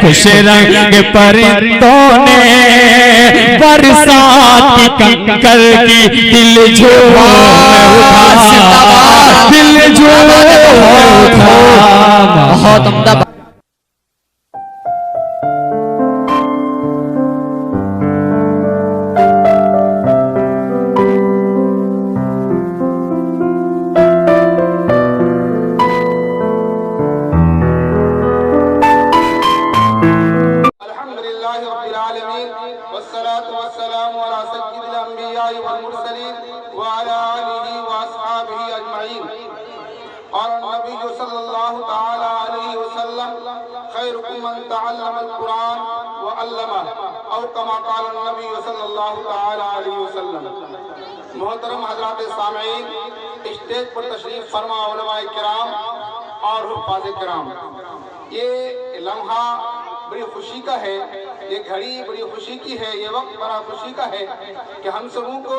خوش رنگ پرندوں نے برسات کی کنکر کی دل جھوم اٹھا، دل جھوم اٹھا۔ بہت عمدہ محترم حضرات سامعین، اسٹیج پر تشریف فرما علماء کرام اور حفاظ کرام، یہ لمحہ بڑی خوشی کا ہے، یہ گھڑی بڑی خوشی کی ہے، یہ وقت بڑا خوشی کا ہے کہ ہم سبوں کو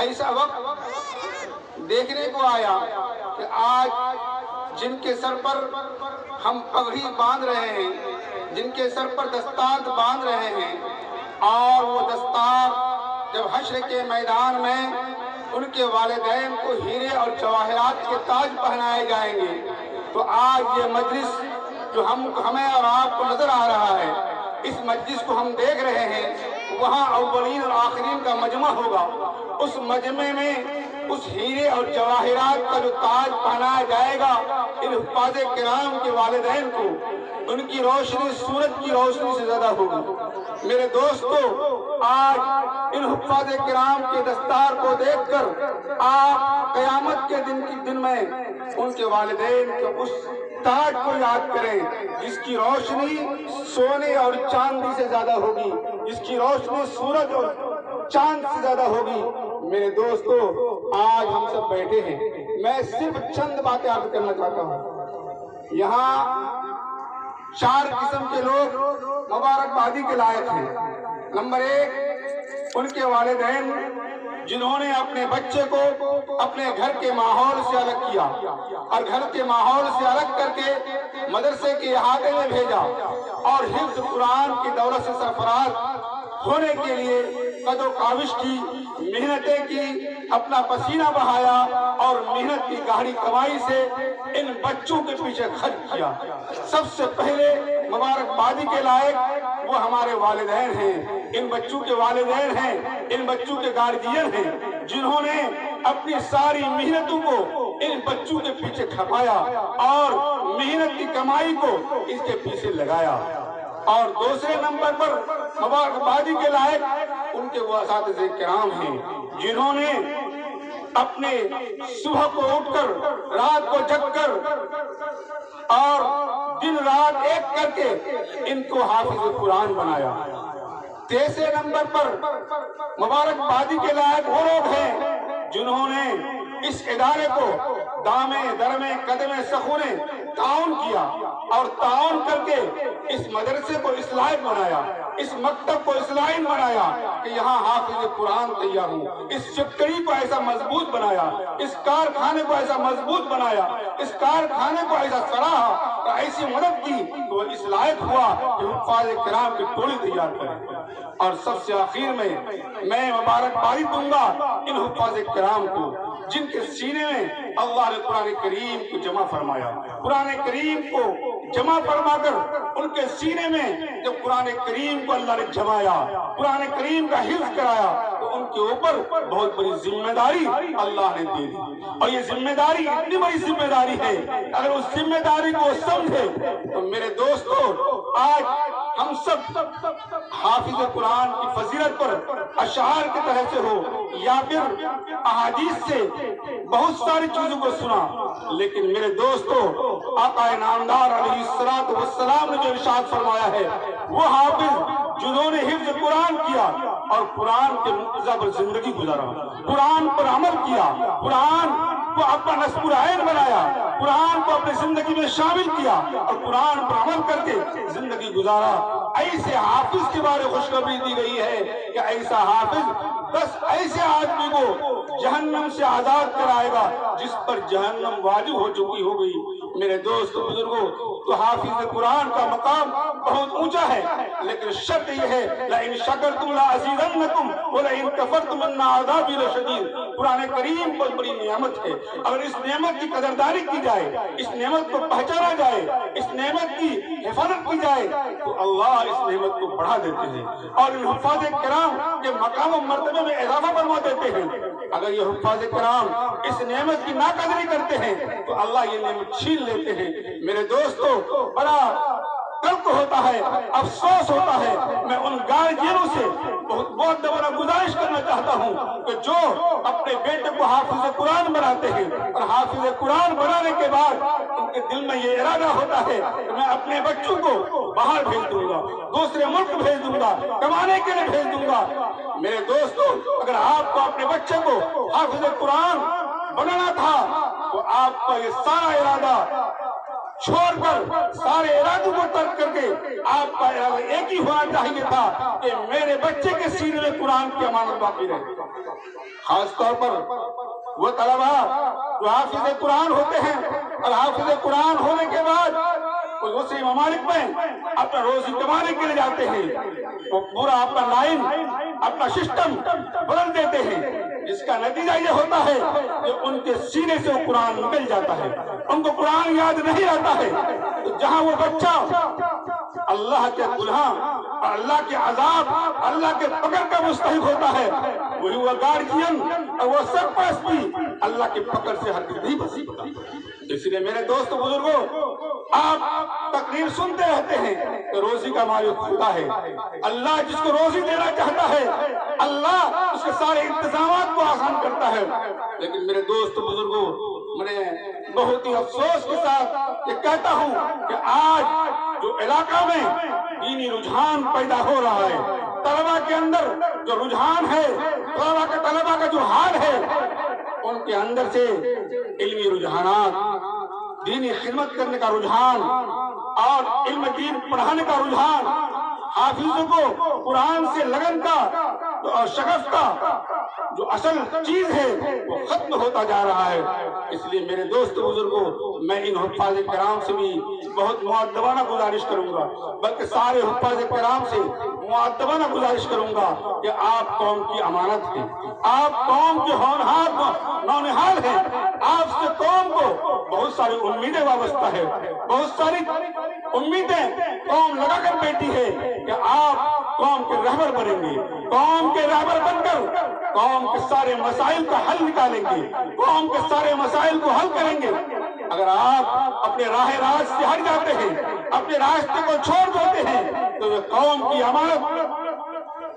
ایسا وقت دیکھنے کو آیا کہ آج جن کے سر پر ہم پگڑی باندھ رہے ہیں، جن کے سر پر دستار باندھ رہے ہیں، اور وہ دستار جب حشر کے میدان میں ان کے والدین کو ہیرے اور جواہرات کے تاج پہنائے جائیں گے، تو آج یہ مجلس جو ہمیں اور آپ کو نظر آ رہا ہے، اس مجلس کو ہم دیکھ رہے ہیں، وہاں اولین اور آخرین کا مجمع ہوگا۔ اس مجمع میں اس ہیرے اور جواہرات کا جو تاج پہنایا جائے گا، ان حفاظ کرام کے والدین کو، ان کی روشنی سورج کی روشنی سے زیادہ ہوگی۔ میرے دوستو، آج ان حفاظ کرام کے دستار کو دیکھ کر آپ قیامت کے دن میں ان کے والدین کے اس تاج کو یاد کریں جس کی روشنی سونے اور چاندی سے زیادہ ہوگی، جس کی روشنی سورج اور چاند سے زیادہ ہوگی۔ میرے دوستو، آج ہم سب بیٹھے ہیں، میں صرف چند باتیں عرض کرنا چاہتا ہوں۔ یہاں 4 قسم کے لوگ مبارکبادی کے لائق ہیں۔ نمبر 1، ان کے والدین جنہوں نے اپنے بچے کو اپنے گھر کے ماحول سے الگ کیا اور گھر کے ماحول سے الگ کر کے مدرسے کے احاطے میں بھیجا اور حفظ قرآن کی دولت سے سرفراز ہونے کے لیے قد و کاوش کی، محنتیں کی، اپنا پسینہ بہایا اور محنت کی گاڑی کمائی سے ان بچوں کے پیچھے خرچ کیا۔ سب سے پہلے مبارکبادی کے لائق وہ ہمارے والدین ہیں، ان بچوں کے والدین ہیں، ان بچوں کے گارجین ہیں، جنہوں نے اپنی ساری محنتوں کو ان بچوں کے پیچھے کھپایا اور محنت کی کمائی کو اس کے پیچھے لگایا۔ اور دوسرے نمبر پر مبارکبادی کے لائق ان کے وہ اساتذہ کرام ہیں جنہوں نے اپنے صبح کو اٹھ کر، رات کو جگ کر اور دن رات ایک کر کے ان کو حافظ قرآن بنایا۔ تیسرے نمبر پر مبارکبادی کے لائق وہ لوگ ہیں جنہوں نے اس ادارے کو دامے درمے قدمے سخونے تعاون کیا اور تعاون کر کے اس مدرسے کو اصلاحی بنایا، اس مکتب کو اصلاحی بنایا کہ یہاں حافظ قرآن تیار ہوں، اس فیکٹری کو ایسا مضبوط بنایا، اس کارخانے کو ایسا مضبوط بنایا، اس کارخانے کو ایسا سراہا، ایسی مدد کی تو وہ اس لائق ہوا کہ حفاظ کرام کی ٹولی تیار کرے۔ اور سب سے آخر میں مبارکبادی دوں گا ان حفاظ کرام کو جن کے سینے میں اللہ نے قرآن کریم کو جمع فرمایا، قرآن کریم کو جمع فرما کر ان کے سینے میں جب قرآن کریم کو اللہ نے جمایا، قرآن کریم کا حفظ کرایا، تو ان کے اوپر بہت بڑی ذمہ داری اللہ نے دے دی۔ اور یہ ذمہ داری اتنی بڑی ذمہ داری ہے، اگر اس ذمہ داری کو سمجھے تو میرے دوستو، آج ہم سب حافظ قرآن کی فضیلت پر اشعار کی طرح سے ہو یا پھر احادیث سے بہت ساری چیزوں کو سنا، لیکن میرے دوستو، آقا نامدار علیہ السلام نے جو ارشاد فرمایا ہے، وہ حافظ جنہوں نے حفظ قرآن کیا اور قرآن کے مقتضا پر زندگی گزارا، قرآن پر عمل کیا، قرآن کو اپنا نصب العین بنایا، قرآن کو اپنی زندگی میں شامل کیا اور قرآن پر عمل کر کے زندگی گزارا، ایسے حافظ کے بارے خوشخبری دی گئی ہے کہ ایسا حافظ بس ایسے آدمی کو جہنم سے آزاد کرائے گا جس پر جہنم واجب ہو چکی ہو گئی، میرے دوست بزرگوں، تو حافظ قرآن کا مقام بہت اونچا ہے، لیکن شرط یہ ہے لَإِن شَكَرْتُمْ لَأَزِيدَنَّكُمْ وَلَئِن كَفَرْتُمْ إِنَّ عَذَابِي لَشَدِيدٌ۔ قرآن کریم بہت بڑی نعمت ہے، اگر اس نعمت کی قدردانی کی جائے، اس نعمت کو پہچانا جائے، اس نعمت کی حفاظت کی جائے، تو اللہ اس نعمت کو بڑھا دیتے ہیں اور ان حفاظ کرام کے مقام و مرتبے میں اضافہ فرما دیتے ہیں۔ اگر یہ حفاظ کرام اس نعمت کی ناقدری کرتے ہیں تو اللہ یہ نعمت چھین لیتے ہیں۔ میرے دوستو، بڑا غلط ہوتا ہے، افسوس ہوتا ہے۔ میں ان گارجینوں سے بہت دفعہ گزارش کرنا چاہتا ہوں کہ جو اپنے بیٹے کو حافظ قرآن بناتے ہیں اور حافظ قرآن بنانے کے بعد ان کے دل میں یہ ارادہ ہوتا ہے کہ میں اپنے بچوں کو باہر بھیج دوں گا، دوسرے ملک بھیج دوں گا، کمانے کے لیے بھیج دوں گا۔ میرے دوستو، اگر آپ کو اپنے بچے کو حافظ قرآن بنانا تھا تو آپ کا یہ سارا ارادہ چھوڑ کر، سارے ارادوں کو ترک کر کے آپ کا ارادہ ایک ہی ہونا چاہیے تھا کہ میرے بچے کے سینے میں قرآن کی امانت باقی رہے۔ خاص طور پر وہ طلبہ جو حافظ قرآن ہوتے ہیں اور حافظ قرآن ہونے کے بعد دوسری ممالک میں اپنا روزی کمانے کے لیے جاتے ہیں، وہ پورا اپنا لائن، اپنا سسٹم بدل دیتے ہیں، جس کا نتیجہ یہ ہوتا ہے کہ ان کے سینے سے وہ قرآن نکل جاتا ہے، ان کو قرآن یاد نہیں رہتا ہے۔ تو جہاں وہ بچہ اللہ کے گناہ، اللہ کے عذاب، اللہ کے پکڑ کا مستحق ہوتا ہے، وہی وہ گارجین اور وہ سرپرست بھی اللہ کی پکڑ سے ہرگز نہیں بچ سکتا۔ اس لیے میرے دوست بزرگوں، آپ تقریر سنتے رہتے ہیں کہ روزی کا مالک خدا ہے، اللہ جس کو روزی دینا چاہتا ہے اللہ اس کے سارے انتظامات کو آسان کرتا ہے۔ لیکن میرے دوست بزرگوں، میں بہت ہی افسوس کے ساتھ یہ کہتا ہوں کہ آج جو علاقہ میں دینی رجحان پیدا ہو رہا ہے، طلبہ کے اندر جو رجحان ہے، طلبہ کا جو حال ہے، ان کے اندر سے علمی رجحانات، دینی خدمت کرنے کا رجحان اور علم دین پڑھانے کا رجحان، حافظوں کو قرآن سے لگن کا اور شغف کا جو اصل چیز ہے وہ ختم ہوتا جا رہا ہے۔ اس لیے میرے دوست بزرگوں، میں ان حفاظ کرام سے بھی بہت مؤدبانہ گزارش کروں گا، بلکہ سارے حفاظ کرام سے مؤدبانہ گزارش کروں گا کہ آپ قوم کی امانت ہیں، آپ قوم کے ہونہار نونہال ہیں، آپ سے قوم کو بہت ساری امیدیں وابستہ ہے، بہت ساری امیدیں قوم لگا کر بیٹھی ہے کہ آپ قوم کے رہبر بنیں گے، قوم کے رہبر بن کر قوم کے سارے مسائل کا حل نکالیں گے، قوم کے سارے مسائل کو حل کریں گے۔ اگر آپ اپنے راہ راست سے ہٹ جاتے ہیں، اپنے راستے کو چھوڑ دیتے ہیں، تو یہ قوم کی امانت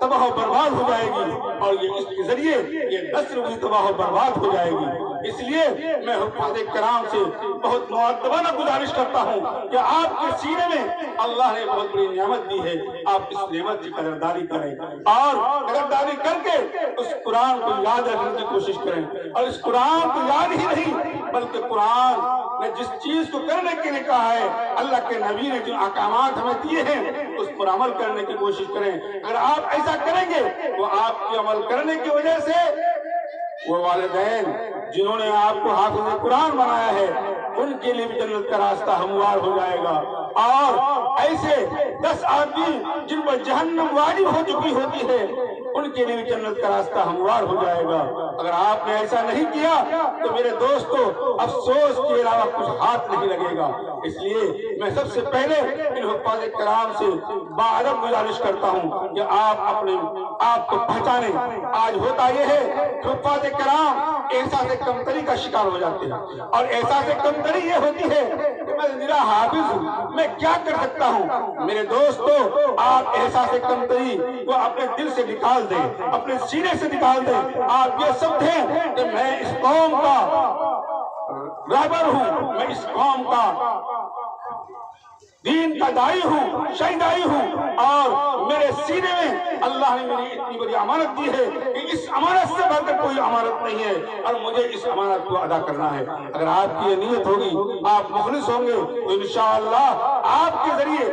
تباہ و برباد ہو جائے گی اور یہ اس کے ذریعے یہ نسل بھی تباہ و برباد ہو جائے گی۔ اس لیے میں حفاظ کرام سے بہت مؤدبانہ گزارش کرتا ہوں کہ آپ کے سینے میں اللہ نے بہت بڑی نعمت دی ہے، آپ اس نعمت کی قدردانی کریں اور قدردانی کر کے اس قرآن کو یاد رکھنے کی کوشش کریں، اور اس قرآن کو یاد ہی نہیں بلکہ قرآن نے جس چیز کو کرنے کے لیے کہا ہے، اللہ کے نبی نے جو احکامات ہمیں دیے ہیں اس پر عمل کرنے کی کوشش کریں۔ اگر آپ ایسا کریں گے تو آپ کے عمل کرنے کی وجہ سے وہ والدین جنہوں نے آپ کو حافظ قرآن بنایا ہے ان کے لیے بھی جنت کا راستہ ہموار ہو جائے گا، اور ایسے 10 آدمی جن پر جہنم واجب ہو چکی ہوتی ہے ان کے لیے بھی جنت کا راستہ ہموار ہو جائے گا۔ اگر آپ نے ایسا نہیں کیا تو میرے دوستو افسوس کے علاوہ کچھ ہاتھ نہیں لگے گا۔ اس لیے میں سب سے پہلے ان حفاظ کرام سے باادب گزارش کرتا ہوں کہ آپ کو پہچانیں۔ آج ہوتا یہ ہے کہ حفاظ کرام احساس کمتری کا شکار ہو جاتے ہیں، اور احساس کمتری یہ ہوتی ہے کہ میں میرا حافظ ہوں، میں کیا کر سکتا ہوں۔ میرے دوستو، آپ احساس کمتری کو اپنے دل سے نکال دیں، اپنے سینے سے نکال دیں۔ آپ یہ سمجھیں کہ میں اس قوم کا رہبر ہوں، میں اس قوم کا دین کا دائی ہوں، شہیدائی ہوں، اور میرے سینے میں اللہ نے میری اتنی بڑی امانت دی ہے کہ اس امانت سے بڑھ کر کوئی امانت نہیں ہے اور مجھے اس امانت کو ادا کرنا ہے۔ اگر آپ کی یہ نیت ہوگی، آپ مخلص ہوں گے تو انشاءاللہ آپ کے ذریعے